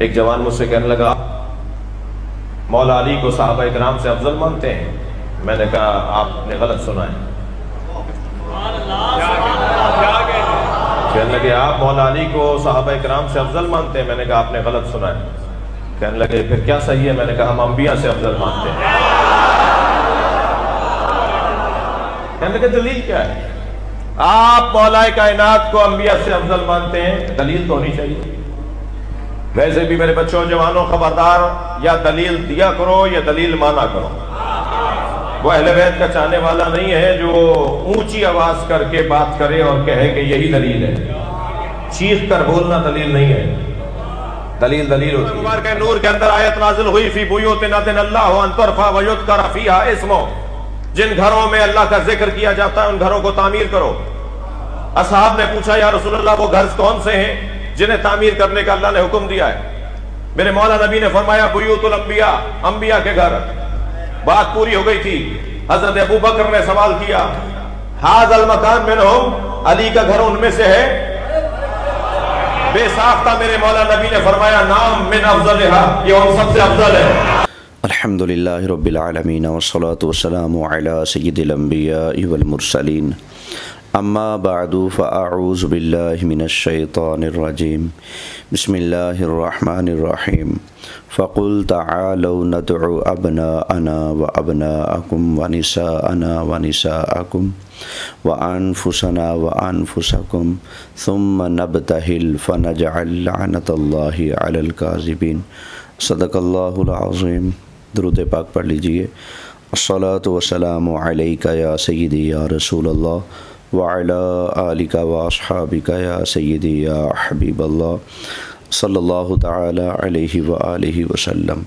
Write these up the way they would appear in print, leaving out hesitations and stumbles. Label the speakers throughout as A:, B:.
A: ایک جوان مجھ سے کہنے لگا مولا علی کو صحابہ کرام سے افضل مانتے ہیں؟ میں نے کہا آپ نے غلط سنا ہے۔ کہنے لگے آپ مولا علی کو صحابہ کرام سے افضل مانتے ہیں؟ میں نے کہا آپ نے غلط سنا ہے۔ کہنے لگے پھر کیا صحیح ہے؟ میں نے کہا ہم انبیاء سے افضل مانتے ہیں۔ کہنے لگے دلیل کیا ہے؟ آپ مولا کائنات کو انبیاء سے افضل مانتے ہیں، دلیل تو ہونی چاہیے۔ ویسے بھی میرے بچوں جوانوں خبردار، یا دلیل دیا کرو یا دلیل مانا کرو۔ وہ اہل بیت کا چاہنے والا نہیں ہے جو اونچی آواز کر کے بات کرے اور کہے کہ یہی دلیل ہے۔ چیخ کر بولنا دلیل نہیں ہے، دلیل ہوتی ہے۔ مبارک نور کے اندر آیت نازل ہوئی فی بیوت اذن اللہ ان ترفع ویذکر فیہا اسمہ، جن گھروں میں اللہ کا ذکر کیا جاتا ہے ان گھروں کو تعمیر کرو۔ اصحاب نے پوچھا یا رسول اللہ وہ گھر کون سے ہیں جنہیں تعمیر کرنے کا اللہ نے حکم دیا ہے؟ میرے مولا نبی نے فرمایا بیوت الانبیاء، انبیاء کے گھر۔ بات پوری ہو گئی تھی۔ حضرت ابو بکر نے سوال کیا ھذا المکان منہم، علی کا گھر ان میں سے ہے؟ بے ساختہ میرے مولا نبی نے فرمایا نام من افضلھا، یہ ان سب سے افضل ہے۔
B: الحمدللہ رب العالمین والصلاة والسلام علی سید الانبیاء والمرسلین، اما بعد فاعوذ باللہ من الشیطان الرجیم، بسم اللہ الرحمن الرحیم۔ فقل تعالوا ندعو ابناءنا وابناءکم ونساءنا ونساءکم وانفسنا وانفسکم ثم نبتہل فنجعل لعنت اللہ علی الکاذبین۔ صدق اللہ العظیم۔ درود پاک پڑھ لیجئے۔ الصلاۃ والسلام علیک یا سیدی یا رسول اللہ وعلی آلک واصحابک یا سیدی یا حبیب اللہ صلی اللہ تعالی علیہ وآلہ وسلم۔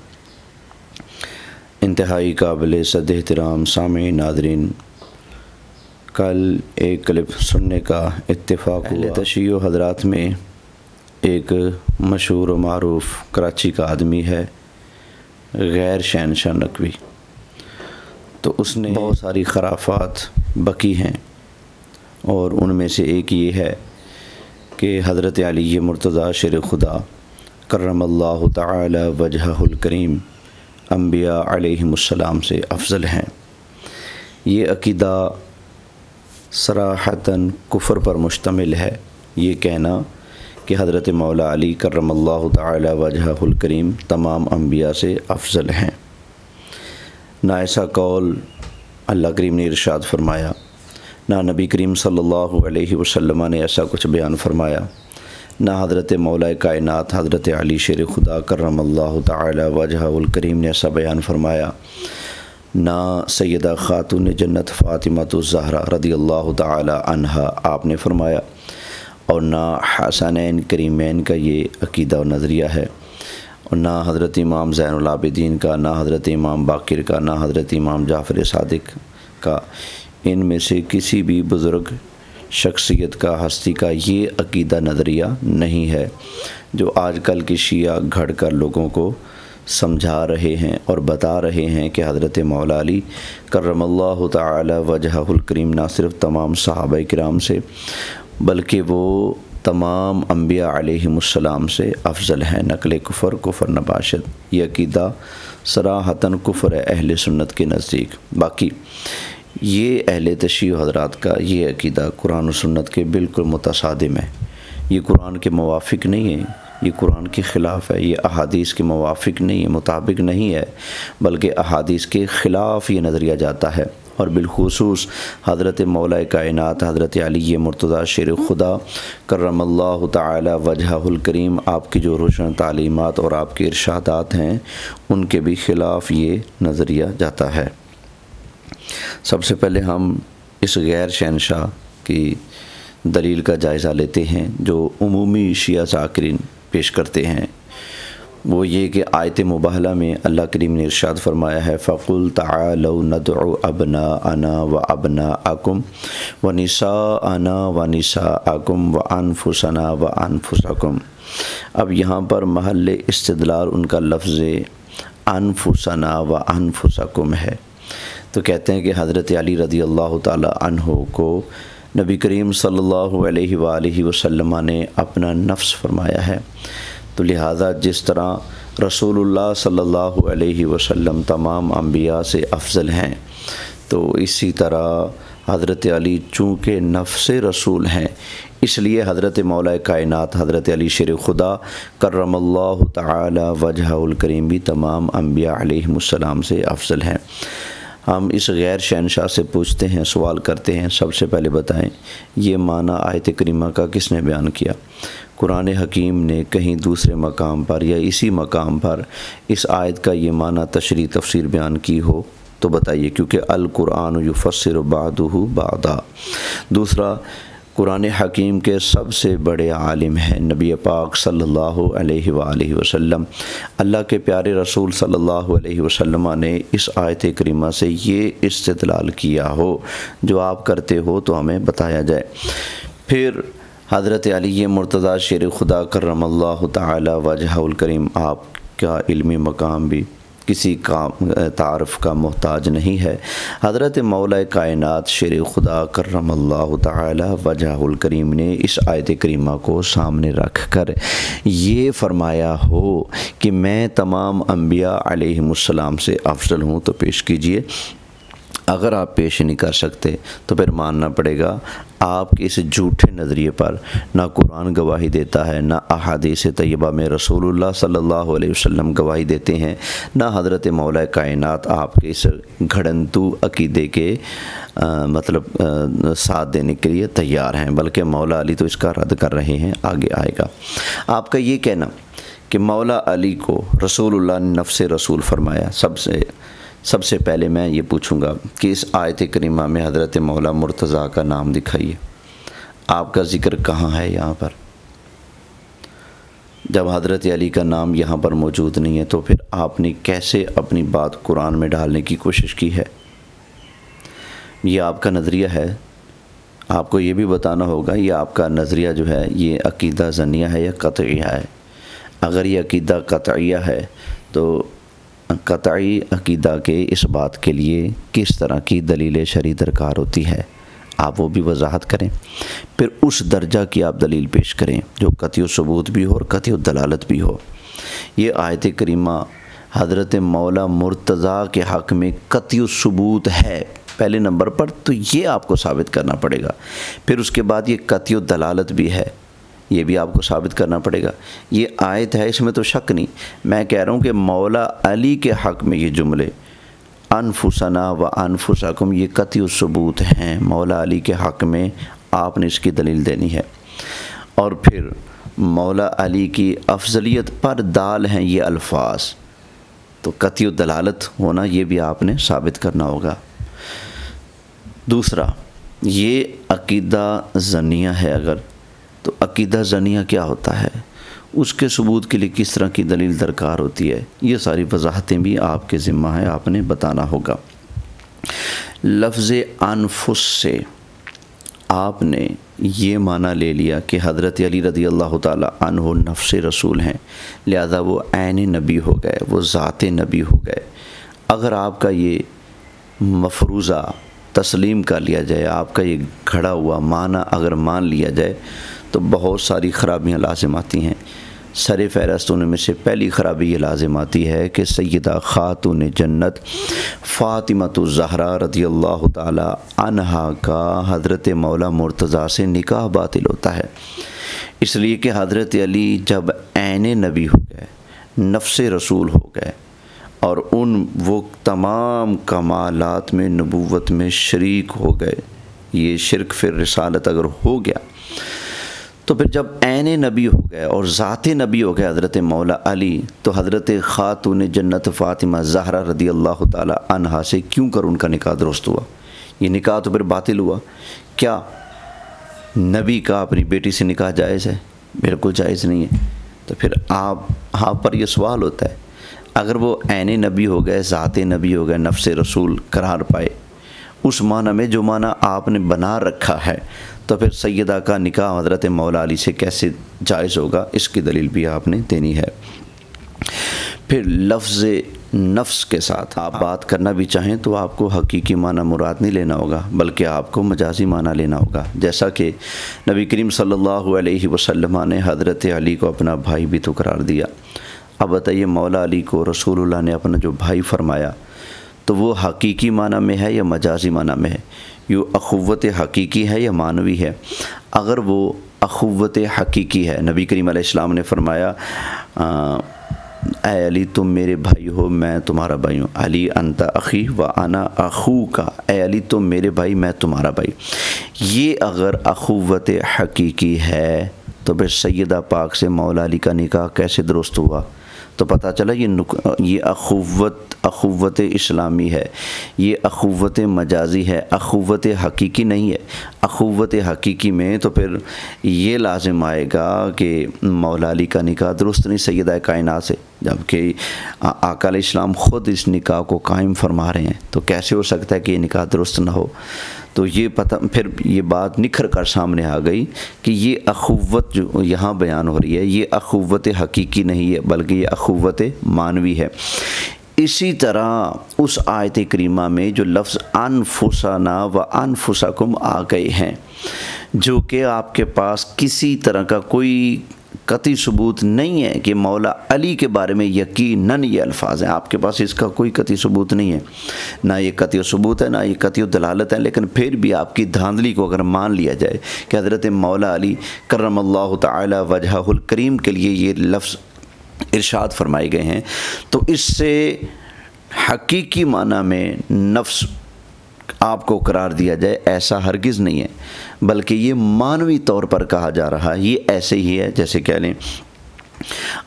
B: انتہائی قابل صد احترام سامعین ناظرین، کل ایک کلپ سننے کا اتفاق ہوا۔ اہل تشیع حضرات میں ایک مشہور و معروف کراچی کا آدمی ہے غیر شہنشاہ نقوی، تو اس نے بہت ساری خرافات بکی ہیں، اور ان میں سے ایک یہ ہے کہ حضرت علی مرتضیٰ شیر خدا کرم اللہ تعالی وجہہ الکریم انبیاء علیہم السلام سے افضل ہیں۔ یہ عقیدہ صراحتاً کفر پر مشتمل ہے، یہ کہنا کہ حضرت مولا علی کرم اللہ تعالی وجہہ الکریم تمام انبیاء سے افضل ہیں۔ نہ ایسا قول اللہ کریم نے ارشاد فرمایا، نہ نبی کریم صلی اللہ علیہ وسلم نے ایسا کچھ بیان فرمایا، نہ حضرت مولا کائنات حضرت علی شیر خدا کرم اللہ تعالی وجہہ الکریم نے ایسا بیان فرمایا، نہ سیدہ خاتون جنت فاطمۃ الزہرا رضی اللہ تعالی عنہا آپ نے فرمایا، اور نہ حسنین کریمین کا یہ عقیدہ و نظریہ ہے، اور نہ حضرت امام زین العابدین کا، نہ حضرت امام باقر کا، نہ حضرت امام جعفر صادق کا، ان میں سے کسی بھی بزرگ شخصیت کا، ہستی کا یہ عقیدہ نظریہ نہیں ہے جو آج کل کے شیعہ گھڑ کر لوگوں کو سمجھا رہے ہیں اور بتا رہے ہیں کہ حضرت مولا علی کرم اللہ تعالی وجہہ الکریم نہ صرف تمام صحابہ کرام سے بلکہ وہ تمام انبیاء علیہم السلام سے افضل ہیں۔ نقل کفر نباشد، یہ عقیدہ صراحتاً کفر ہے اہل سنت کے نزدیک۔ باقی یہ اہل تشیع حضرات کا یہ عقیدہ قرآن و سنت کے بالکل متصادم ہے، یہ قرآن کے موافق نہیں ہے، یہ قرآن کے خلاف ہے، یہ احادیث کے موافق نہیں ہے، مطابق نہیں ہے، بلکہ احادیث کے خلاف یہ نظریہ جاتا ہے۔ اور بالخصوص حضرت مولا کائنات حضرت علی مرتضیٰ شیر خدا کرم اللہ تعالی وجہہ الکریم آپ کی جو روشن تعلیمات اور آپ کے ارشادات ہیں ان کے بھی خلاف یہ نظریہ جاتا ہے۔ سب سے پہلے ہم اس غیر شہنشاہ کی دلیل کا جائزہ لیتے ہیں جو عمومی شیعہ ذاکرین پیش کرتے ہیں، وہ یہ کہ آیت مباہلہ میں اللہ کریم نے ارشاد فرمایا ہے فَقُلْ تَعَالَوْا نَدْعُ أَبْنَاءَنَا وَأَبْنَاءَكُمْ وَنِسَاءَنَا وَنِسَاءَكُمْ وَأَنفُسَنَا وَأَنفُسَكُمْ۔ اب یہاں پر محل استدلال ان کا لفظ انفسنا وانفسکم ہے، تو کہتے ہیں کہ حضرت علی رضی اللہ تعالی عنہ کو نبی کریم صلی اللہ علیہ وآلہ وسلم نے اپنا نفس فرمایا ہے، تو لہٰذا جس طرح رسول اللہ صلی اللہ علیہ وسلم تمام انبیاء سے افضل ہیں، تو اسی طرح حضرت علی چونکہ نفس رسول ہیں، اس لیے حضرت مولا کائنات حضرت علی شیر خدا کرم اللہ تعالی وجہ الکریم بھی تمام انبیاء علیہم السلام سے افضل ہیں۔ ہم اس غیر شہنشاہ سے پوچھتے ہیں، سوال کرتے ہیں، سب سے پہلے بتائیں یہ معنی آیت کریمہ کا کس نے بیان کیا؟ قرآن حکیم نے کہیں دوسرے مقام پر یا اسی مقام پر اس آیت کا یہ معنی تشریح تفسیر بیان کی ہو تو بتائیے، کیونکہ القرآن یفسر بعضہ بعضا۔ دوسرا، قرآن حکیم کے سب سے بڑے عالم ہیں نبی پاک صلی اللہ علیہ وآلہ وسلم۔ اللہ کے پیارے رسول صلی اللہ علیہ وسلم نے اس آیت کریمہ سے یہ استدلال کیا ہو جو آپ کرتے ہو تو ہمیں بتایا جائے۔ پھر حضرت علی مرتضیٰ شیر خدا کرم اللہ تعالی وجہ الکریم، آپ کا علمی مقام بھی کسی کا تعارف کا محتاج نہیں ہے۔ حضرت مولا کائنات شیر خدا کرم اللہ تعالی وجہ الکریم نے اس آیت کریمہ کو سامنے رکھ کر یہ فرمایا ہو کہ میں تمام انبیاء علیہم السلام سے افضل ہوں تو پیش کیجئے۔ اگر آپ پیش نہیں کر سکتے تو پھر ماننا پڑے گا آپ کے اس جھوٹے نظریے پر نہ قرآن گواہی دیتا ہے، نہ احادیث طیبہ میں رسول اللہ صلی اللہ علیہ وسلم گواہی دیتے ہیں، نہ حضرت مولا کائنات آپ کے اس گھڑنتو عقیدے کے ساتھ دینے کے لیے تیار ہیں، بلکہ مولا علی تو اس کا رد کر رہے ہیں، آگے آئے گا۔ آپ کا یہ کہنا کہ مولا علی کو رسول اللہ نے نفس رسول فرمایا، سب سے پہلے میں یہ پوچھوں گا کہ اس آیت کریمہ میں حضرت مولا مرتضیٰ کا نام دکھائیے، آپ کا ذکر کہاں ہے یہاں پر؟ جب حضرت علی کا نام یہاں پر موجود نہیں ہے تو پھر آپ نے کیسے اپنی بات قرآن میں ڈالنے کی کوشش کی ہے؟ یہ آپ کا نظریہ ہے، آپ کو یہ بھی بتانا ہوگا یہ آپ کا نظریہ جو ہے یہ عقیدہ ظنیہ ہے یا قطعیہ ہے۔ اگر یہ عقیدہ قطعیہ ہے تو قطعی عقیدہ کے اس بات کے لیے کس طرح کی دلیل شرعی درکار ہوتی ہے، آپ وہ بھی وضاحت کریں، پھر اس درجہ کی آپ دلیل پیش کریں جو قطعی ثبوت بھی ہو اور قطعی دلالت بھی ہو۔ یہ آیت کریمہ حضرت مولا مرتضیٰ کے حق میں قطعی ثبوت ہے پہلے نمبر پر، تو یہ آپ کو ثابت کرنا پڑے گا، پھر اس کے بعد یہ قطعی دلالت بھی ہے، یہ بھی آپ کو ثابت کرنا پڑے گا۔ یہ آیت ہے، اس میں تو شک نہیں، میں کہہ رہا ہوں کہ مولا علی کے حق میں یہ جملے انفسنا و انفسکم یہ قطعی ثبوت ہیں، مولا علی کے حق میں آپ نے اس کی دلیل دینی ہے۔ اور پھر مولا علی کی افضلیت پر دال ہیں یہ الفاظ، تو قطعی دلالت ہونا یہ بھی آپ نے ثابت کرنا ہوگا۔ دوسرا، یہ عقیدہ ظنیہ ہے اگر، تو عقیدہ ظنیہ کیا ہوتا ہے، اس کے ثبوت کے لیے کس طرح کی دلیل درکار ہوتی ہے، یہ ساری وضاحتیں بھی آپ کے ذمہ ہیں، آپ نے بتانا ہوگا۔ لفظ انفس سے آپ نے یہ معنی لے لیا کہ حضرت علی رضی اللہ تعالی عنہ نفس رسول ہیں، لہذا وہ عین نبی ہو گئے، وہ ذات نبی ہو گئے۔ اگر آپ کا یہ مفروضہ تسلیم کر لیا جائے، آپ کا یہ کھڑا ہوا معنی اگر مان لیا جائے تو بہت ساری خرابیاں لازم آتی ہیں۔ سر فہرست ان میں سے پہلی خرابی یہ لازم آتی ہے کہ سیدہ خاتون جنت فاطمۃ الزہرا رضی اللہ تعالی عنہا کا حضرت مولا مرتضیٰ سے نکاح باطل ہوتا ہے، اس لیے کہ حضرت علی جب عین نبی ہو گئے، نفس رسول ہو گئے اور وہ تمام کمالات میں نبوت میں شریک ہو گئے، یہ شرک فی الرسالت اگر ہو گیا تو پھر جب عین نبی ہو گئے اور ذات نبی ہو گئے حضرت مولا علی، تو حضرت خاتون جنت فاطمہ زہرا رضی اللہ تعالی عنہا سے کیوں کر ان کا نکاح درست ہوا؟ یہ نکاح تو پھر باطل ہوا۔ کیا نبی کا اپنی بیٹی سے نکاح جائز ہے؟ بالکل جائز نہیں ہے۔ تو پھر آپ پر یہ سوال ہوتا ہے، اگر وہ عین نبی ہو گئے، ذات نبی ہو گئے، نفس رسول قرار پائے، اس معنی میں جو معنی آپ نے بنا رکھا ہے، تو پھر سیدہ کا نکاح حضرت مولا علی سے کیسے جائز ہوگا؟ اس کی دلیل بھی آپ نے دینی ہے۔ پھر لفظ نفس کے ساتھ آپ بات کرنا بھی چاہیں تو آپ کو حقیقی معنی مراد نہیں لینا ہوگا بلکہ آپ کو مجازی معنی لینا ہوگا، جیسا کہ نبی کریم صلی اللہ علیہ وسلم نے حضرت علی کو اپنا بھائی بھی تو قرار دیا۔ اب بتائیے مولا علی کو رسول اللہ نے اپنا جو بھائی فرمایا تو وہ حقیقی معنی میں ہے یا مجازی معنی میں ہے؟ یہ اخوت حقیقی ہے یا معنوی ہے؟ اگر وہ اخوت حقیقی ہے، نبی کریم علیہ السلام نے فرمایا اے علی تم میرے بھائی ہو میں تمہارا بھائی ہوں، علی انت اخی و انا اخوکا، اے علی تم میرے بھائی میں تمہارا بھائی۔ یہ اگر اخوت حقیقی ہے تو پھر سیدہ پاک سے مولا علی کا نکاح کیسے درست ہوا؟ تو پتہ چلا یہ اخوت اسلامی ہے، یہ اخوت مجازی ہے، اخوت حقیقی نہیں ہے۔ اخوت حقیقی میں تو پھر یہ لازم آئے گا کہ مولا علی کا نکاح درست نہیں سیدہ کائنات سے، جبکہ آقا علیہ السلام خود اس نکاح کو قائم فرما رہے ہیں، تو کیسے ہو سکتا ہے کہ یہ نکاح درست نہ ہو؟ تو یہ پھر یہ بات نکھر کر سامنے آ گئی کہ یہ اخوت جو یہاں بیان ہو رہی ہے یہ اخوت حقیقی نہیں ہے بلکہ یہ اخوت معنوی ہے۔ اسی طرح اس آیت کریمہ میں جو لفظ انفسنا و انفسکم آ گئے ہیں، جو کہ آپ کے پاس کسی طرح کا کوئی قطعی ثبوت نہیں ہے کہ مولا علی کے بارے میں یقیناً یہ الفاظ ہیں، آپ کے پاس اس کا کوئی قطعی ثبوت نہیں ہے، نہ یہ قطعی ثبوت ہے نہ یہ قطعی دلالت ہے، لیکن پھر بھی آپ کی دھاندلی کو اگر مان لیا جائے کہ حضرت مولا علی کرم اللہ تعالی وجہہ الکریم کے لیے یہ لفظ ارشاد فرمائے گئے ہیں، تو اس سے حقیقی معنی میں نفس آپ کو قرار دیا جائے ایسا ہرگز نہیں ہے، بلکہ یہ معنوی طور پر کہا جا رہا ہے۔ یہ ایسے ہی ہے جیسے کہہ لیں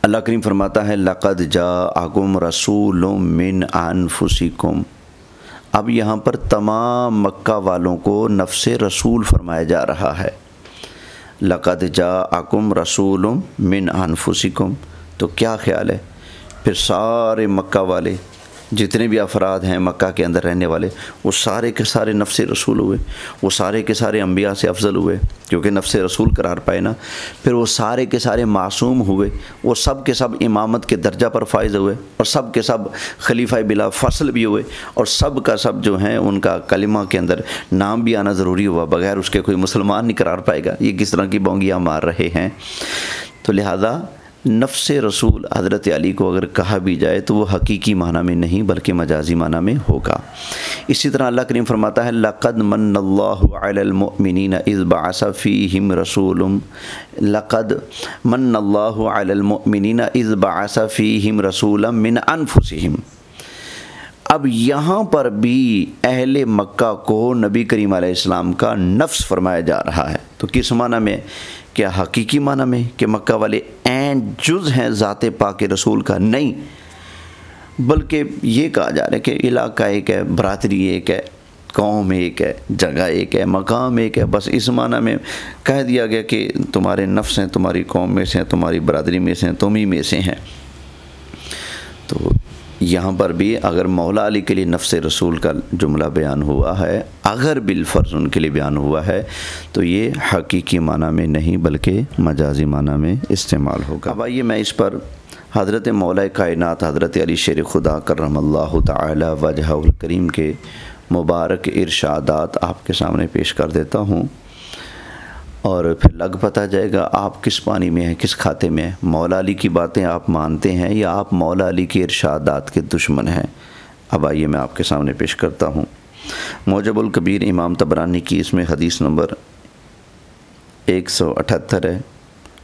B: اللہ کریم فرماتا ہے لقد جاءکم رسول من انفسکم۔ اب یہاں پر تمام مکہ والوں کو نفس رسول فرمایا جا رہا ہے، لقد جاءکم رسول من انفسکم۔ تو کیا خیال ہے پھر سارے مکہ والے جتنے بھی افراد ہیں مکہ کے اندر رہنے والے وہ سارے کے سارے نفس رسول ہوئے، وہ سارے کے سارے انبیاء سے افضل ہوئے کیونکہ نفس رسول قرار پائے نا، پھر وہ سارے کے سارے معصوم ہوئے، وہ سب کے سب امامت کے درجہ پر فائز ہوئے اور سب کے سب خلیفہ بلا فصل بھی ہوئے اور سب کا سب جو ہیں ان کا کلمہ کے اندر نام بھی آنا ضروری ہوا، بغیر اس کے کوئی مسلمان نہیں قرار پائے گا۔ یہ کس طرح کی بونگیاں مار رہے ہیں؟ تو لہذا نفس رسول حضرت علی کو اگر کہا بھی جائے تو وہ حقیقی معنی میں نہیں بلکہ مجازی معنی میں ہوگا۔ اسی طرح اللہ کریم فرماتا ہے لقد من اللہ علی المؤمنین اذ بعث فیہم رسول، لقد من اللہ علی المؤمنین اذ بعث فیہم رسولا من انفسہم۔ اب یہاں پر بھی اہل مکہ کو نبی کریم علیہ السلام کا نفس فرمایا جا رہا ہے، تو کس معنی میں؟ کیا حقیقی معنی میں کہ مکہ والے عین جز ہیں ذات پاک رسول کا؟ نہیں، بلکہ یہ کہا جا رہا ہے کہ علاقہ ایک ہے، برادری ایک ہے، قوم ایک ہے، جگہ ایک ہے، مقام ایک ہے، بس اس معنی میں کہہ دیا گیا کہ تمہارے نفس ہیں، تمہاری قوم میں سے ہیں، تمہاری برادری میں سے ہیں، تم ہی میں سے ہیں۔ تو یہاں پر بھی اگر مولا علی کے لیے نفس رسول کا جملہ بیان ہوا ہے، اگر بالفرض ان کے لیے بیان ہوا ہے تو یہ حقیقی معنی میں نہیں بلکہ مجازی معنی میں استعمال ہوگا۔ اب آئیے میں اس پر حضرت مولا کائنات حضرت علی شیر خدا کرم اللہ تعالی وجہہ الکریم کے مبارک ارشادات آپ کے سامنے پیش کر دیتا ہوں، اور پھر لگ پتہ جائے گا آپ کس پانی میں ہیں، کس کھاتے میں ہیں، مولا علی کی باتیں آپ مانتے ہیں یا آپ مولا علی کے ارشادات کے دشمن ہیں۔ اب آئیے میں آپ کے سامنے پیش کرتا ہوں معجم الکبیر امام طبرانی کی، اس میں حدیث نمبر 178 ہے،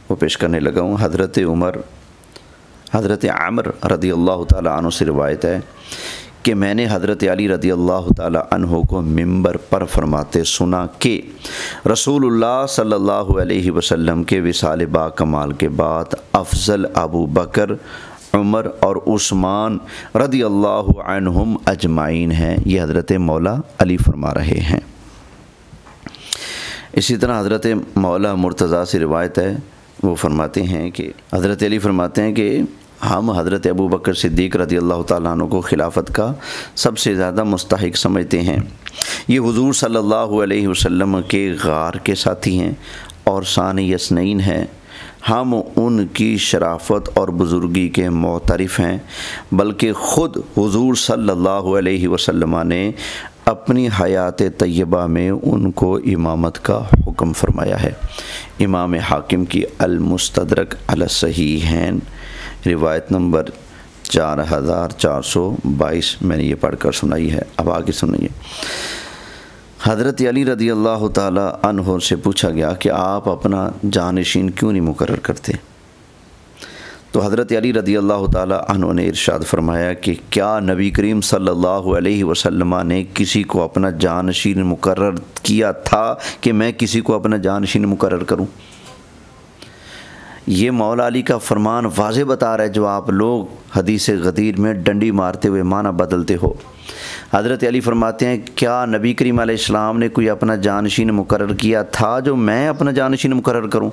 B: وہ پیش کرنے لگا ہوں۔ حضرت عمر رضی اللہ تعالیٰ عنہ سے روایت ہے کہ میں نے حضرت علی رضی اللہ تعالیٰ عنہ کو منبر پر فرماتے سنا کہ رسول اللہ صلی اللہ علیہ وسلم کے وصال با کمال کے بعد افضل ابو بکر، عمر اور عثمان رضی اللہ عنہم اجمعین ہیں۔ یہ حضرت مولا علی فرما رہے ہیں۔ اسی طرح حضرت مولا مرتضیٰ سے روایت ہے، وہ فرماتے ہیں کہ حضرت علی فرماتے ہیں کہ ہم حضرت ابو بکر صدیق رضی اللہ تعالیٰ عنہ کو خلافت کا سب سے زیادہ مستحق سمجھتے ہیں۔ یہ حضور صلی اللہ علیہ وسلم کے غار کے ساتھی ہیں اور ثانی اثنین ہیں۔ ہم ان کی شرافت اور بزرگی کے معترف ہیں، بلکہ خود حضور صلی اللہ علیہ وسلم نے اپنی حیات طیبہ میں ان کو امامت کا حکم فرمایا ہے۔ امام حاکم کی المستدرک علی الصحیحین روایت نمبر 4422 میں نے یہ پڑھ کر سنائی ہے۔ اب آگے سنیے۔ حضرت علی رضی اللہ تعالی عنہ سے پوچھا گیا کہ آپ اپنا جانشین کیوں نہیں مقرر کرتے؟ تو حضرت علی رضی اللہ تعالی عنہ نے ارشاد فرمایا کہ کیا نبی کریم صلی اللہ علیہ وسلم نے کسی کو اپنا جانشین مقرر کیا تھا کہ میں کسی کو اپنا جانشین مقرر کروں؟ یہ مولا علی کا فرمان واضح بتا رہا ہے، جو آپ لوگ حدیث غدیر میں ڈنڈی مارتے ہوئے معنی بدلتے ہو۔ حضرت علی فرماتے ہیں کیا نبی کریم علیہ السلام نے کوئی اپنا جانشین مقرر کیا تھا جو میں اپنا جانشین مقرر کروں؟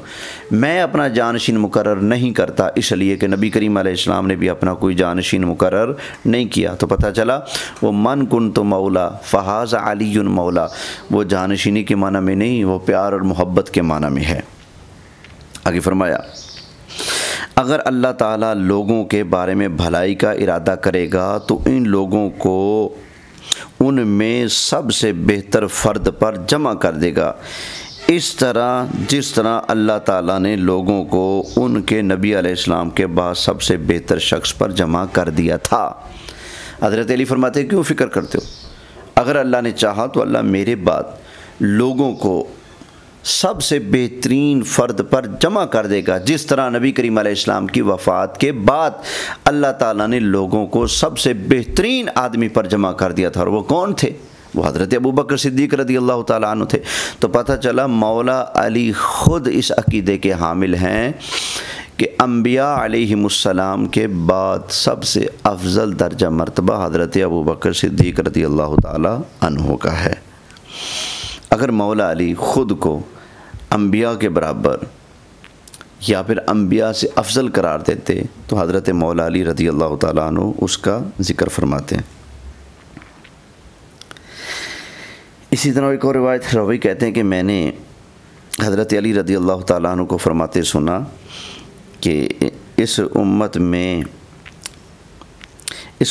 B: میں اپنا جانشین مقرر نہیں کرتا، اس لیے کہ نبی کریم علیہ السلام نے بھی اپنا کوئی جانشین مقرر نہیں کیا۔ تو پتہ چلا وہ من کنت مولا فہذا علی مولا، وہ جانشینی کے معنی میں نہیں، وہ پیار اور محبت کے معنی میں ہے۔ آگے فرمایا اگر اللہ تعالیٰ لوگوں کے بارے میں بھلائی کا ارادہ کرے گا تو ان لوگوں کو ان میں سب سے بہتر فرد پر جمع کر دے گا، اس طرح جس طرح اللہ تعالیٰ نے لوگوں کو ان کے نبی علیہ السلام کے بعد سب سے بہتر شخص پر جمع کر دیا تھا۔ حضرت علی فرماتے ہیں کیوں فکر کرتے ہو؟ اگر اللہ نے چاہا تو اللہ میرے بعد لوگوں کو سب سے بہترین فرد پر جمع کر دے گا، جس طرح نبی کریم علیہ السلام کی وفات کے بعد اللہ تعالیٰ نے لوگوں کو سب سے بہترین آدمی پر جمع کر دیا تھا۔ اور وہ کون تھے؟ وہ حضرت ابوبکر صدیق رضی اللہ تعالیٰ عنہ تھے۔ تو پتہ چلا مولا علی خود اس عقیدے کے حامل ہیں کہ انبیاء علیہم السلام کے بعد سب سے افضل درجہ مرتبہ حضرت ابوبکر صدیق رضی اللہ تعالیٰ عنہ کا ہے۔ اگر مولا علی خود کو انبیاء کے برابر یا پھر انبیاء سے افضل قرار دیتے تو حضرت مولا علی رضی اللہ تعالیٰ عنہ اس کا ذکر فرماتے ہیں۔ اسی طرح ایک اور روایت راوی کہتے ہیں کہ میں نے حضرت علی رضی اللہ تعالیٰ عنہ کو فرماتے سنا کہ اس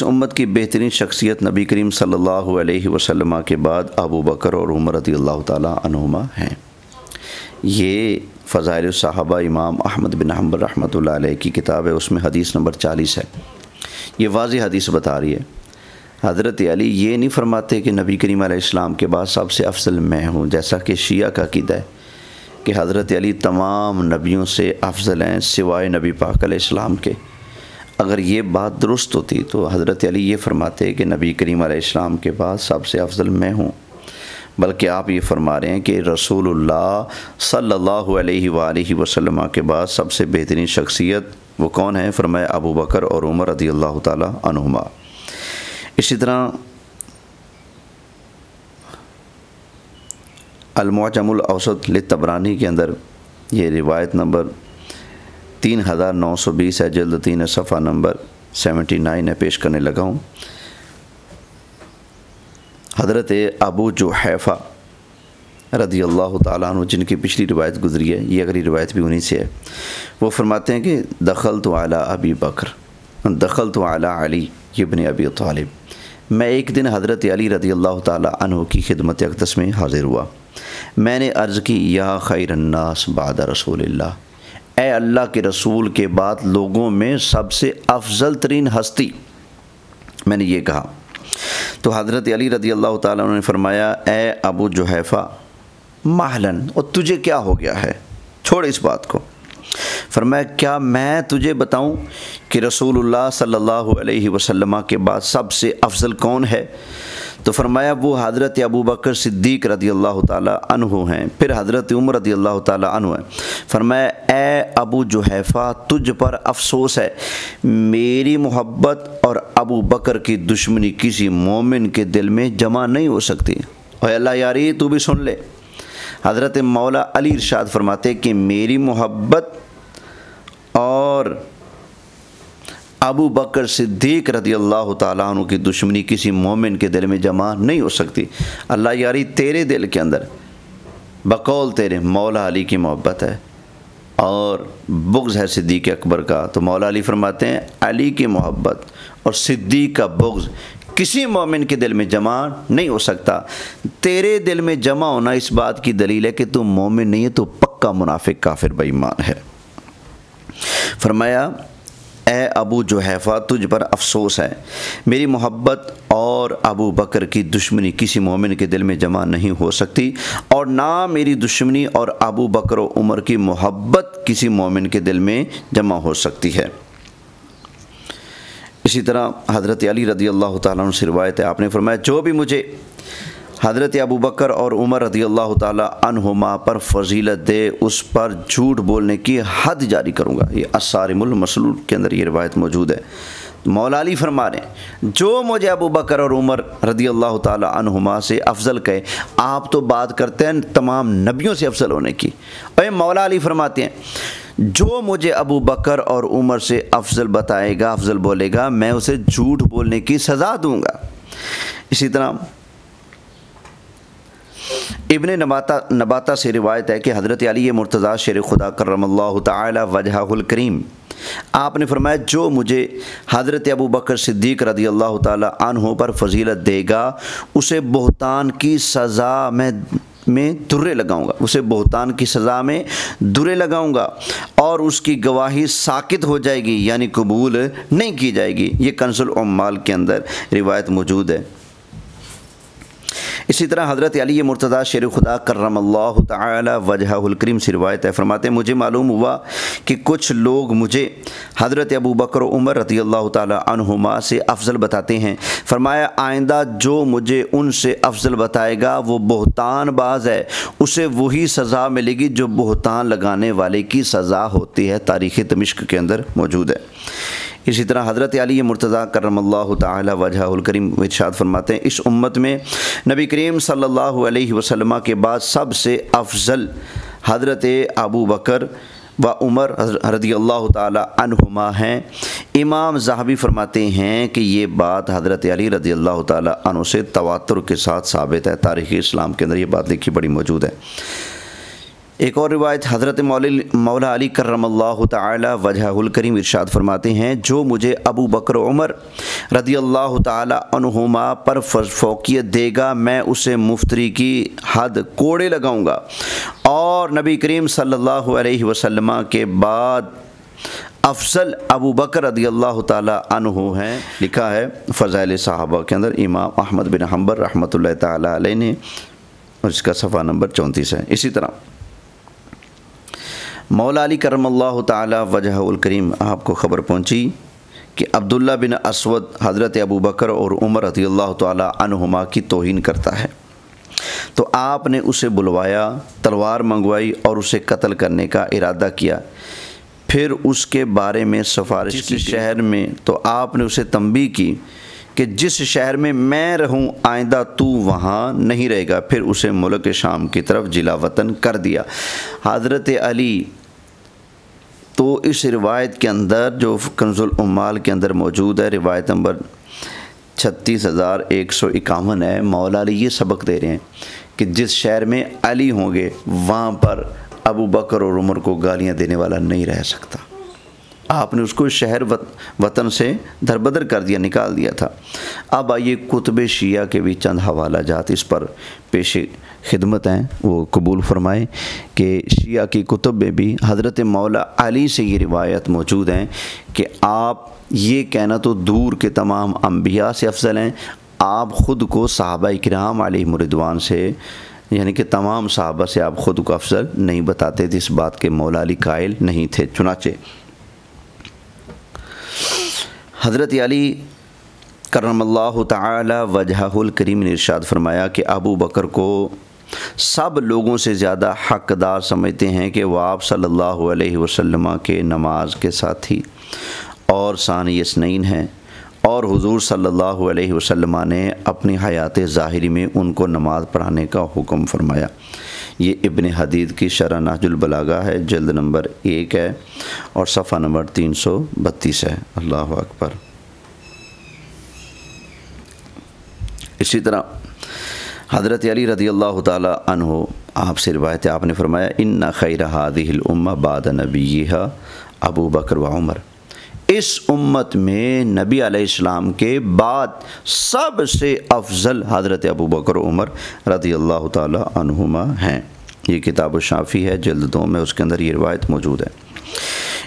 B: امت کی بہترین شخصیت نبی کریم صلی اللہ علیہ وسلم کے بعد ابو بکر اور عمر رضی اللہ تعالیٰ عنہما ہیں۔ یہ فضائل الصحابہ امام احمد بن حنبل رحمۃ اللہ علیہ کی کتاب ہے، اس میں حدیث نمبر 40 ہے۔ یہ واضح حدیث بتا رہی ہے۔ حضرت علی یہ نہیں فرماتے کہ نبی کریم علیہ السلام کے بعد سب سے افضل میں ہوں، جیسا کہ شیعہ کا عقیدہ ہے کہ حضرت علی تمام نبیوں سے افضل ہیں سوائے نبی پاک علیہ السلام کے۔ اگر یہ بات درست ہوتی تو حضرت علی یہ فرماتے کہ نبی کریم علیہ السلام کے بعد سب سے افضل میں ہوں، بلکہ آپ یہ فرما رہے ہیں کہ رسول اللہ صلی اللہ علیہ وآلہ وسلم کے بعد سب سے بہترین شخصیت وہ کون ہے؟ فرمایا ابو بکر اور عمر رضی اللہ تعالیٰ عنہما۔ اسی طرح المعجم الاوسط للطبرانی کے اندر یہ روایت نمبر 3920 ہے، جلد 3 صفحہ نمبر 79 ہے، پیش کرنے لگا ہوں۔ حضرت ابو جحیفہ رضی اللہ تعالیٰ عنہ جن کی پچھلی روایت گزری ہے، یہ اگلی روایت بھی انہی سے ہے، وہ فرماتے ہیں کہ دخلت علی ابی بکر دخلت علی علی ابن ابی طالب، میں ایک دن حضرت علی رضی اللہ تعالیٰ عنہ کی خدمت اقدس میں حاضر ہوا۔ میں نے عرض کی یا خیر الناس بعد رسول اللہ، اے اللہ کے رسول کے بعد لوگوں میں سب سے افضل ترین ہستی، میں نے یہ کہا۔ تو حضرت علی رضی اللہ تعالیٰ عنہ نے فرمایا اے ابو جحیفہ مہلاً، اور تجھے کیا ہو گیا ہے، چھوڑ اس بات کو۔ فرمایا کیا میں تجھے بتاؤں کہ رسول اللہ صلی اللہ علیہ وسلم کے بعد سب سے افضل کون ہے؟ تو فرمایا وہ حضرت ابو بکر صدیق رضی اللہ تعالیٰ عنہ ہیں، پھر حضرت عمر رضی اللہ تعالیٰ عنہ ہیں۔ فرمایا اے ابو جحیفہ تجھ پر افسوس ہے، میری محبت اور ابو بکر کی دشمنی کسی مومن کے دل میں جمع نہیں ہو سکتی۔ اے اللہ یاری تو بھی سن لے، حضرت مولا علی ارشاد فرماتے کہ میری محبت اور ابو بکر صدیق رضی اللہ تعالیٰ عنہ کی دشمنی کسی مومن کے دل میں جمع نہیں ہو سکتی۔ اللہ یاری تیرے دل کے اندر بقول تیرے مولا علی کی محبت ہے اور بغض ہے صدیق اکبر کا، تو مولا علی فرماتے ہیں علی کی محبت اور صدیق کا بغض کسی مومن کے دل میں جمع نہیں ہو سکتا۔ تیرے دل میں جمع ہونا اس بات کی دلیل ہے کہ تو مومن نہیں ہے، تو پکا منافق کافر بے ایمان ہے۔ فرمایا اے ابو جحیفہ تجھ پر افسوس ہے، میری محبت اور ابو بکر کی دشمنی کسی مومن کے دل میں جمع نہیں ہو سکتی، اور نہ میری دشمنی اور ابو بکر و عمر کی محبت کسی مومن کے دل میں جمع ہو سکتی ہے۔ اسی طرح حضرت علی رضی اللہ تعالیٰ عنہ سے روایت ہے، آپ نے فرمایا جو بھی مجھے حضرت ابو بکر اور عمر رضی اللہ تعالیٰ عنہما پر فضیلت دے اس پر جھوٹ بولنے کی حد جاری کروں گا۔ یہ الصارم المسلول کے اندر یہ روایت موجود ہے۔ مولا علی فرما رہے ہیں جو مجھے ابو بکر اور عمر رضی اللہ تعالیٰ عنہما سے افضل کہے، آپ تو بات کرتے ہیں تمام نبیوں سے افضل ہونے کی، اور مولا علی فرماتے ہیں جو مجھے ابو بکر اور عمر سے افضل بتائے گا، افضل بولے گا، میں اسے جھوٹ بولنے کی سزا دوں گا۔ اسی طرح ابن نباتہ سے روایت ہے کہ حضرت علی مرتضیٰ شیر خدا کرم اللہ تعالی وجہہ الکریم، آپ نے فرمایا جو مجھے حضرت ابو بکر صدیق رضی اللہ تعالی عنہ پر فضیلت دے گا اسے بہتان کی سزا میں درے لگاؤں گا، اسے بہتان کی سزا میں درے لگاؤں گا، اور اس کی گواہی ساقط ہو جائے گی، یعنی قبول نہیں کی جائے گی۔ یہ کنز العمال کے اندر روایت موجود ہے۔ اسی طرح حضرت علی مرتضیٰ شیر خدا کرم اللہ تعالی وجہہ الکریم سے روایت ہے، فرماتے ہیں مجھے معلوم ہوا کہ کچھ لوگ مجھے حضرت ابو بکر و عمر رضی اللہ تعالی عنہما سے افضل بتاتے ہیں، فرمایا آئندہ جو مجھے ان سے افضل بتائے گا وہ بہتان باز ہے، اسے وہی سزا ملے گی جو بہتان لگانے والے کی سزا ہوتی ہے۔ تاریخ دمشق کے اندر موجود ہے۔ اسی طرح حضرت علی مرتضیٰ کرم اللہ تعالی وجہہ الکریم ارشاد فرماتے ہیں اس امت میں نبی کریم صلی اللہ علیہ وسلم کے بعد سب سے افضل حضرت ابو بکر و عمر رضی اللہ تعالی عنہما ہیں۔ امام ذہبی فرماتے ہیں کہ یہ بات حضرت علی رضی اللہ تعالی عنہ سے تواتر کے ساتھ ثابت ہے۔ تاریخ اسلام کے اندر یہ بات لکھی بڑی موجود ہے۔ ایک اور روایت حضرت مولا علی کرم اللہ تعالی وجہہ الکریم ارشاد فرماتے ہیں جو مجھے ابو بکر عمر رضی اللہ تعالی عنہما پر فوقیت دے گا میں اسے مفتری کی حد کوڑے لگاؤں گا، اور نبی کریم صلی اللہ علیہ وسلم کے بعد افضل ابو بکر رضی اللہ تعالی عنہ ہیں۔ لکھا ہے فضائل صحابہ کے اندر امام احمد بن حنبل رحمۃ اللہ تعالی علیہ نے، اور اس کا صفحہ نمبر 34 ہے۔ اسی طرح مولا علی کرم اللہ تعالی وجہہ الکریم آپ کو خبر پہنچی کہ عبداللہ بن اسود حضرت ابو بکر اور عمر رضی اللہ تعالی عنہما کی توہین کرتا ہے، تو آپ نے اسے بلوایا، تلوار منگوائی اور اسے قتل کرنے کا ارادہ کیا۔ پھر اس کے بارے میں سفارش کی شہر میں، تو آپ نے اسے تنبیہ کی کہ جس شہر میں میں رہوں آئندہ تو وہاں نہیں رہے گا، پھر اسے ملک شام کی طرف جلا وطن کر دیا۔ حضرت علی تو اس روایت کے اندر جو کنز العمال کے اندر موجود ہے، روایت نمبر 36,151 ہے، مولا علی یہ سبق دے رہے ہیں کہ جس شہر میں علی ہوں گے وہاں پر ابو بکر اور عمر کو گالیاں دینے والا نہیں رہ سکتا۔ آپ نے اس کو شہر وطن سے دربدر کر دیا، نکال دیا تھا۔ اب آئیے کتب شیعہ کے بھی چند حوالہ جات اس پر پیش خدمت ہیں، وہ قبول فرمائیں کہ شیعہ کی کتب میں بھی حضرت مولا علی سے یہ روایت موجود ہیں کہ آپ یہ کہنا تو دور کے تمام انبیاء سے افضل ہیں، آپ خود کو صحابہ کرام علیہم رضوان سے، یعنی کہ تمام صحابہ سے آپ خود کو افضل نہیں بتاتے تھے، اس بات کے مولا علی قائل نہیں تھے۔ چنانچہ حضرت علی کرم اللہ تعالی وجہہ الکریم نے ارشاد فرمایا کہ ابو بکر کو سب لوگوں سے زیادہ حقدار سمجھتے ہیں کہ وہ آپ صلی اللہ علیہ وسلم کے نماز کے ساتھی اور ثانی اثنین ہیں، اور حضور صلی اللہ علیہ وسلم نے اپنی حیات ظاہری میں ان کو نماز پڑھانے کا حکم فرمایا۔ یہ ابن حدید کی شرح نہج البلاغہ ہے، جلد نمبر 1 ہے اور صفحہ نمبر 332 ہے۔ اللہ اکبر۔ اسی طرح حضرت علی رضی اللہ تعالی عنہ آپ سے روایت ہے، آپ نے فرمایا ان خیر هذه الامہ بعد نبیها ابو بکر و عمر، اس امت میں نبی علیہ السلام کے بعد سب سے افضل حضرت ابو بکر و عمر رضی اللہ تعالی عنہما ہیں۔ یہ کتاب الشافی ہے، جلد 2 میں اس کے اندر یہ روایت موجود ہے۔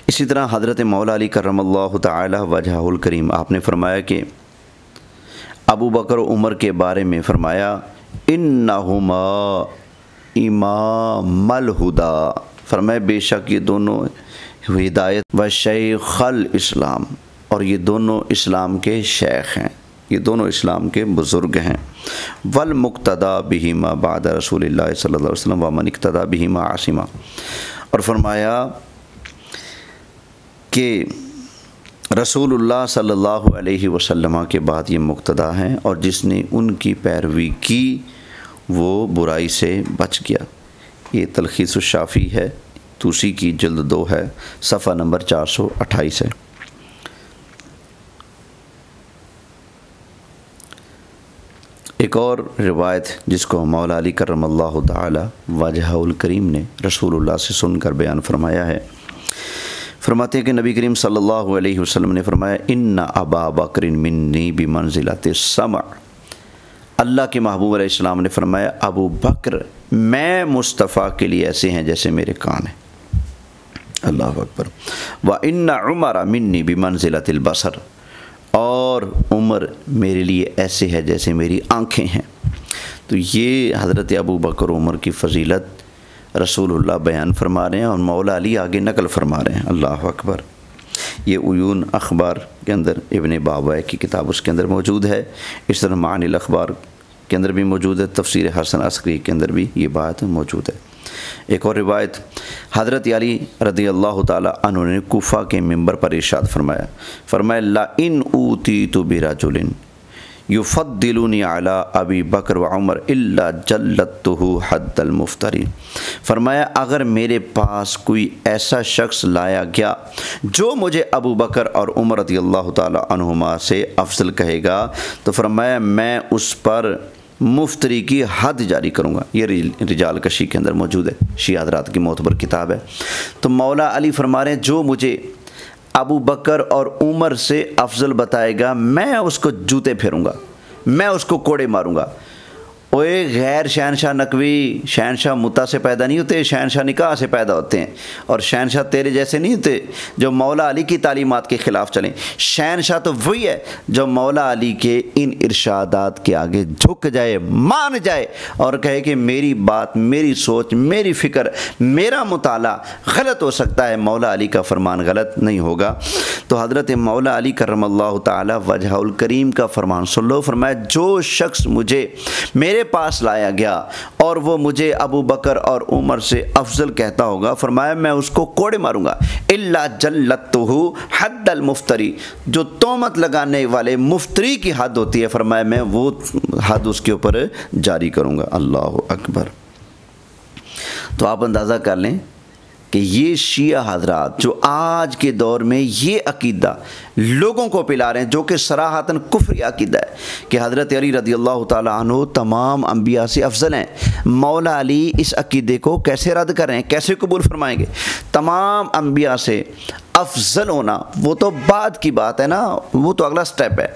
B: اسی طرح حضرت مولا علی کرم اللہ تعالی وجہہ الکریم، آپ نے فرمایا کہ ابو بکر و عمر کے بارے میں فرمایا انہما امام الہدا، فرمایا بے شک یہ دونوں ہدایت و شیخ الاسلام، اور یہ دونوں اسلام کے شیخ ہیں، یہ دونوں اسلام کے بزرگ ہیں۔ والمقتدی بہما بعد رسول اللہ صلی اللہ علیہ وسلم ومن اقتدی بہما عاصما، اور فرمایا کہ رسول اللہ صلی اللہ علیہ وسلم کے بعد یہ مقتدی ہیں، اور جس نے ان کی پیروی کی وہ برائی سے بچ گیا۔ یہ تلخیص الشافی ہے، توسی کی جلد 2 ہے، صفحہ نمبر 428 ہے۔ ایک اور روایت جس کو مولا علی کرم اللہ تعالی وجہہ الکریم نے رسول اللہ سے سن کر بیان فرمایا ہے، فرماتے ہیں کہ نبی کریم صلی اللہ علیہ وسلم نے فرمایا ان ابا بکر منی بمنزلۃ السمع، اللہ کے محبوب علیہ السلام نے فرمایا ابو بکر میں مصطفیٰ کے لیے ایسے ہیں جیسے میرے کان ہیں، اللہ اکبر۔ وَإِنَّ عُمَرَ مِنِّي بِمَنزِلَةِ الْبَصَرِ، اور عمر میرے لیے ایسے ہے جیسے میری آنکھیں ہیں۔ تو یہ حضرت ابو بکر عمر کی فضیلت رسول اللہ بیان فرما رہے ہیں، اور مولا علی آگے نقل فرما رہے ہیں، اللہ اکبر۔ یہ عیون اخبار کے اندر ابن بابا کی کتاب اس کے اندر موجود ہے، اس طرح معانی الاخبار کے اندر بھی موجود ہے، تفسیر حسن عسکری کے اندر بھی یہ بات موجود ہے۔ ایک اور روایت حضرت علی رضی اللہ تعالی عنہ نے کوفہ کے منبر پر ارشاد فرمایا لَإِنْ أُوتِيتُ بِرَجُلٍ يُفَضِّلُنِي عَلَىٰ أَبِي بَكْرَ وَعُمَرَ إِلَّا جَلَّدْتُهُ حَدَّ الْمُفْتَرِي، فرمایا اگر میرے پاس کوئی ایسا شخص لایا گیا جو مجھے ابو بکر اور عمر رضی اللہ تعالی عنہما سے افضل کہے گا، تو فرمایا میں اس پر مفتری کی حد جاری کروں گا۔ یہ رجال کشی کے اندر موجود ہے، شیعہ حضرات کی معتبر کتاب ہے۔ تو مولا علی فرما رہے ہیں جو مجھے ابو بکر اور عمر سے افضل بتائے گا میں اس کو جوتے پھیروں گا، میں اس کو کوڑے ماروں گا۔ اوے غیر شہنشاہ نقوی شہنشاہ متا سے پیدا نہیں ہوتے، شہنشاہ نکاح سے پیدا ہوتے ہیں، اور شہنشاہ تیرے جیسے نہیں ہوتے جو مولا علی کی تعلیمات کے خلاف چلیں۔ شہنشاہ تو وہی ہے جو مولا علی کے ان ارشادات کے آگے جھک جائے، مان جائے، اور کہے کہ میری بات، میری سوچ، میری فکر، میرا مطالعہ غلط ہو سکتا ہے، مولا علی کا فرمان غلط نہیں ہوگا۔ تو حضرت مولا علی کرم اللہ تعالی وجہہ الکریم کا فرمان سن لو، فرمایا جو شخص مجھے میرے پاس لایا گیا اور وہ مجھے ابو بکر اور عمر سے افضل کہتا ہوگا، فرمایا میں اس کو کوڑے ماروں گا، الا جلدتہ حد المفتری، جو تہمت لگانے والے مفتری کی حد ہوتی ہے، فرمایا میں وہ حد اس کے اوپر جاری کروں گا، اللہ اکبر۔ تو آپ اندازہ کر لیں کہ یہ شیعہ حضرات جو آج کے دور میں یہ عقیدہ لوگوں کو پلا رہے ہیں، جو کہ صراحتاً کفری عقیدہ ہے کہ حضرت علی رضی اللہ تعالی عنہ تمام انبیاء سے افضل ہیں، مولا علی اس عقیدے کو کیسے رد کر رہے ہیں، کیسے قبول فرمائیں گے؟ تمام انبیاء سے افضل ہونا وہ تو بعد کی بات ہے نا، وہ تو اگلا سٹیپ ہے۔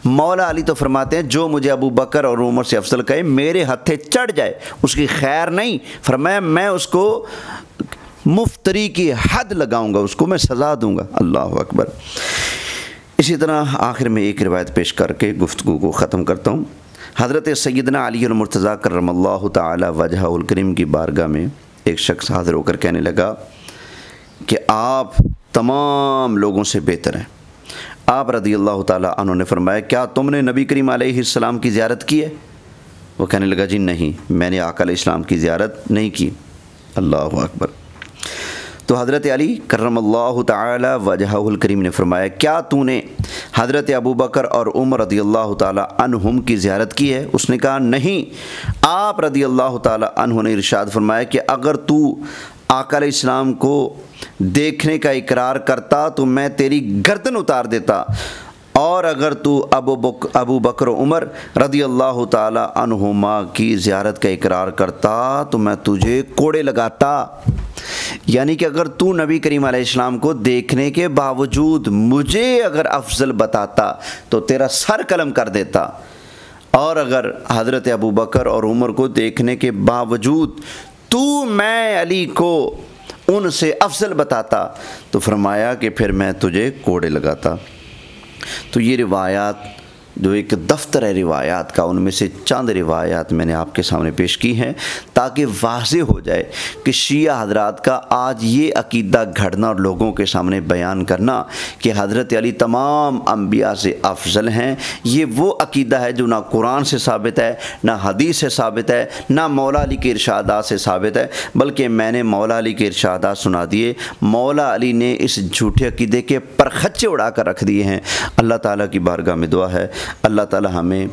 B: مولا علی تو فرماتے ہیں جو مجھے ابو بکر اور عمر سے افضل کہے میرے ہتھے چڑھ جائے، اس کی خیر نہیں، فرمایا میں اس کو مفتری کی حد لگاؤں گا، اس کو میں سزا دوں گا، اللہ اکبر۔ اسی طرح آخر میں ایک روایت پیش کر کے گفتگو کو ختم کرتا ہوں۔ حضرت سیدنا علی المرتضیٰ کرم اللہ تعالی وجہہ الکریم کی بارگاہ میں ایک شخص حاضر ہو کر کہنے لگا کہ آپ تمام لوگوں سے بہتر ہیں۔ آپ رضی اللہ تعالی عنہ نے فرمایا کیا تم نے نبی کریم علیہ السلام کی زیارت کی ہے؟ وہ کہنے لگا جی نہیں، میں نے آقا علیہ السلام کی زیارت نہیں کی، اللہ اکبر۔ تو حضرت علی کرم اللہ تعالی وجہہ الکریم نے فرمایا کیا تو نے حضرت ابو بکر اور عمر رضی اللہ تعالی عنہم کی زیارت کی ہے؟ اس نے کہا نہیں۔ آپ رضی اللہ تعالی عنہ نے ارشاد فرمایا کہ اگر تو آقا علیہ السلام کو دیکھنے کا اقرار کرتا تو میں تیری گردن اتار دیتا اور اگر تو ابو بکر و عمر رضی اللہ تعالی عنہما کی زیارت کا اقرار کرتا تو میں تجھے کوڑے لگاتا، یعنی کہ اگر تو نبی کریم علیہ السلام کو دیکھنے کے باوجود مجھے اگر افضل بتاتا تو تیرا سر قلم کر دیتا، اور اگر حضرت ابو بکر اور عمر کو دیکھنے کے باوجود تو میں علی کو ان سے افضل بتاتا تو فرمایا کہ پھر میں تجھے کوڑے لگاتا۔ تو یہ روایات جو ایک دفتر ہے روایات کا، ان میں سے چند روایات میں نے آپ کے سامنے پیش کی ہیں تاکہ واضح ہو جائے کہ شیعہ حضرات کا آج یہ عقیدہ گھڑنا اور لوگوں کے سامنے بیان کرنا کہ حضرت علی تمام انبیاء سے افضل ہیں، یہ وہ عقیدہ ہے جو نہ قرآن سے ثابت ہے، نہ حدیث سے ثابت ہے، نہ مولا علی کے ارشادات سے ثابت ہے، بلکہ میں نے مولا علی کے ارشادات سنا دیے، مولا علی نے اس جھوٹے عقیدے کے پرخچے اڑا کر رکھ دیے ہیں۔ اللہ تعالیٰ کی بارگاہ میں دعا ہے اللہ تعالی ہمیں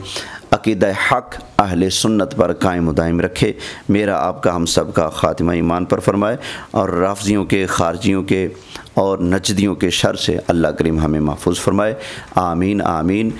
B: عقیدہ حق اہل سنت پر قائم و دائم رکھے، میرا آپ کا ہم سب کا خاتمہ ایمان پر فرمائے، اور رافضیوں کے، خارجیوں کے اور نجدیوں کے شر سے اللہ کریم ہمیں محفوظ فرمائے، آمین آمین۔